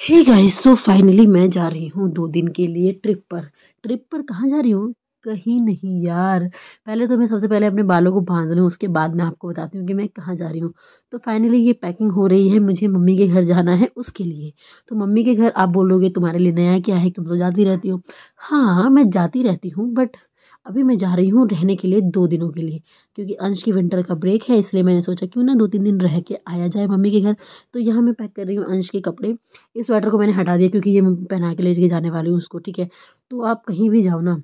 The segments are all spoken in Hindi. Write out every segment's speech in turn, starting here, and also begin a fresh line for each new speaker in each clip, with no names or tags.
हे गाइस, सो फाइनली मैं जा रही हूँ 2 दिन के लिए ट्रिप पर कहाँ जा रही हूँ? कहीं नहीं यार। पहले तो मैं सबसे पहले अपने बालों को बांध लूँ, उसके बाद मैं आपको बताती हूँ कि मैं कहाँ जा रही हूँ। तो फाइनली ये पैकिंग हो रही है, मुझे मम्मी के घर जाना है उसके लिए। तो मम्मी के घर आप बोलोगे तुम्हारे लिए नया क्या है, तुम तो जाती रहती हो। हाँ, मैं जाती रहती हूँ, बट अभी मैं जा रही हूँ रहने के लिए 2 दिनों के लिए। क्योंकि अंश की विंटर का ब्रेक है, इसलिए मैंने सोचा क्यों ना 2-3 दिन रह के आया जाए मम्मी के घर। तो यहाँ मैं पैक कर रही हूँ अंश के कपड़े। इस स्वेटर को मैंने हटा दिया क्योंकि ये मैं पहना के लेके जाने वाली हूँ उसको, ठीक है। तो आप कहीं भी जाओ ना,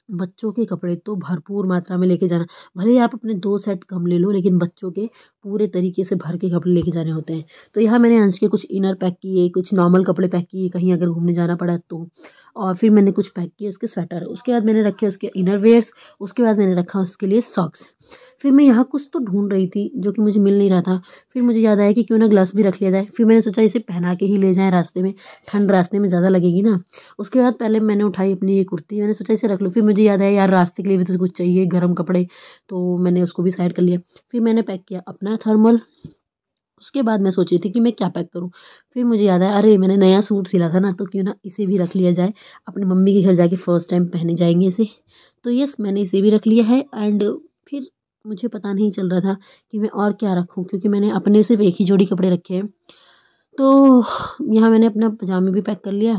बच्चों के कपड़े तो भरपूर मात्रा में लेके जाना। भले ही आप अपने 2 सेट कम ले लो, लेकिन बच्चों के पूरे तरीके से भर के कपड़े लेके जाने होते हैं। तो यहाँ मैंने अंश के कुछ इनर पैक किए, कुछ नॉर्मल कपड़े पैक किए कहीं अगर घूमने जाना पड़ा तो। और फिर मैंने कुछ पैक किए उसके स्वेटर, उसके बाद मैंने रखे उसके इनर वेयर्स, उसके बाद मैंने रखा उसके लिए सॉक्स। फिर मैं यहाँ कुछ तो ढूंढ रही थी जो कि मुझे मिल नहीं रहा था। फिर मुझे याद आया कि क्यों ना ग्लव्स भी रख लिया जाए। फिर मैंने सोचा इसे पहना के ही ले जाएं रास्ते में, ठंड रास्ते में ज़्यादा लगेगी ना। उसके बाद पहले मैंने उठाई अपनी ये कुर्ती, मैंने सोचा इसे रख लूँ। फिर मुझे याद आया यार रास्ते के लिए भी तो कुछ चाहिए गर्म कपड़े, तो मैंने उसको भी साइड कर लिया। फिर मैंने पैक किया अपना थर्मल। उसके बाद मैं सोची थी कि मैं क्या पैक करूँ। फिर मुझे याद आया अरे मैंने नया सूट सिला था ना, तो क्यों ना इसे भी रख लिया जाए। अपनी मम्मी के घर जाके फर्स्ट टाइम पहने जाएंगे इसे। तो यस, मैंने इसे भी रख लिया है। एंड फिर मुझे पता नहीं चल रहा था कि मैं और क्या रखूँ, क्योंकि मैंने अपने सिर्फ एक ही जोड़ी कपड़े रखे हैं। तो यहाँ मैंने अपना पजामे भी पैक कर लिया।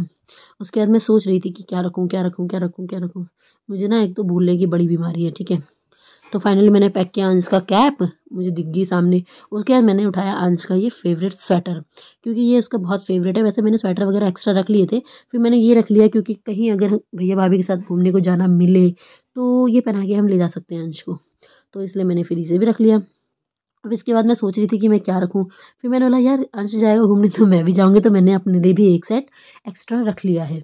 उसके बाद मैं सोच रही थी कि क्या रखूँ क्या रखूँ क्या रखूँ क्या रखूँ। मुझे ना एक तो भूलने की बड़ी बीमारी है, ठीक है। तो फाइनली मैंने पैक किया अंश का कैप, मुझे दिख गई सामने। उसके बाद मैंने उठाया अंश का ये फेवरेट स्वेटर, क्योंकि ये उसका बहुत फेवरेट है। वैसे मैंने स्वेटर वगैरह एक्स्ट्रा रख लिए थे, फिर मैंने ये रख लिया क्योंकि कहीं अगर भैया भाभी के साथ घूमने को जाना मिले तो ये पहना के हम ले जा सकते हैं अंश को। तो इसलिए मैंने फिर इसे भी रख लिया। अब इसके बाद मैं सोच रही थी कि मैं क्या रखूँ। फिर मैंने बोला यार अंश जाएगा घूमने तो मैं भी जाऊँगी, तो मैंने अपने लिए भी एक सेट एक्स्ट्रा रख लिया है।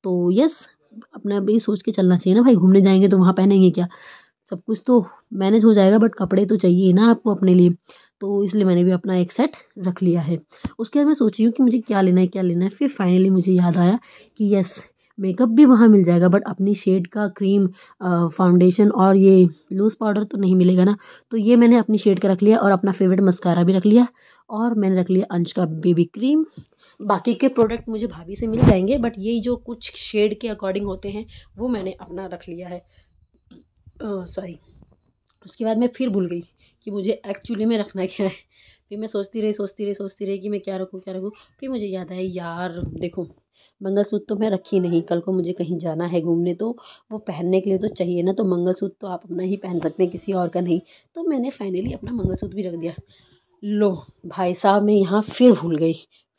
तो यस, अपना भी सोच के चलना चाहिए ना भाई, घूमने जाएंगे तो वहाँ पहनेंगे क्या। सब कुछ तो मैनेज हो जाएगा, बट कपड़े तो चाहिए ही ना आपको अपने लिए। तो इसलिए मैंने भी अपना एक सेट रख लिया है। उसके बाद मैं सोच रही हूँ कि मुझे क्या लेना है क्या लेना है। फिर फाइनली मुझे याद आया कि यस, मेकअप भी वहाँ मिल जाएगा, बट अपनी शेड का क्रीम, फाउंडेशन और ये लूज़ पाउडर तो नहीं मिलेगा ना। तो ये मैंने अपनी शेड का रख लिया और अपना फेवरेट मस्कारा भी रख लिया। और मैंने रख लिया अंश का बेबी क्रीम। बाकी के प्रोडक्ट मुझे भाभी से मिल जाएंगे, बट ये जो कुछ शेड के अकॉर्डिंग होते हैं वो मैंने अपना रख लिया है। सॉरी। उसके बाद मैं फिर भूल गई कि मुझे एक्चुअली में रखना क्या है। फिर मैं सोचती रही कि मैं क्या रखूँ क्या रखूँ। फिर मुझे याद आया यार देखो, मंगलसूत्र तो मैं रखी नहीं, कल को मुझे कहीं जाना है घूमने तो वो पहनने के लिए तो चाहिए ना। तो मंगलसूत्र तो आप अपना ही पहन सकते हैं, किसी और का नहीं। तो मैंने फाइनली अपना मंगलसूत्र भी रख दिया। लो भाई साहब, मैं यहाँ फिर भूल गई।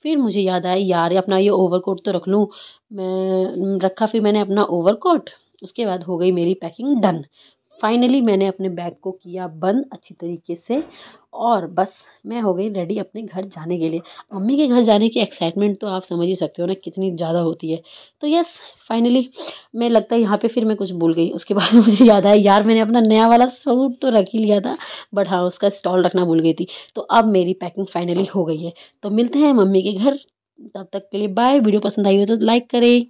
फिर मुझे याद आया यार अपना ये ओवरकोट तो रख लूँ। मैं रखा, फिर मैंने अपना ओवरकोट। उसके बाद हो गई मेरी पैकिंग डन। फाइनली मैंने अपने बैग को किया बंद अच्छी तरीके से, और बस मैं हो गई रेडी अपने घर जाने के लिए। मम्मी के घर जाने की एक्साइटमेंट तो आप समझ ही सकते हो ना कितनी ज़्यादा होती है। तो यस, फाइनली मैं लगता है यहाँ पे फिर मैं कुछ भूल गई। उसके बाद मुझे याद आया यार मैंने अपना नया वाला सूट तो रख ही लिया था, बट हाँ उसका स्टॉल रखना भूल गई थी। तो अब मेरी पैकिंग फाइनली हो गई है। तो मिलते हैं मम्मी के घर, तब तक के लिए बाय। वीडियो पसंद आई हो तो लाइक करें।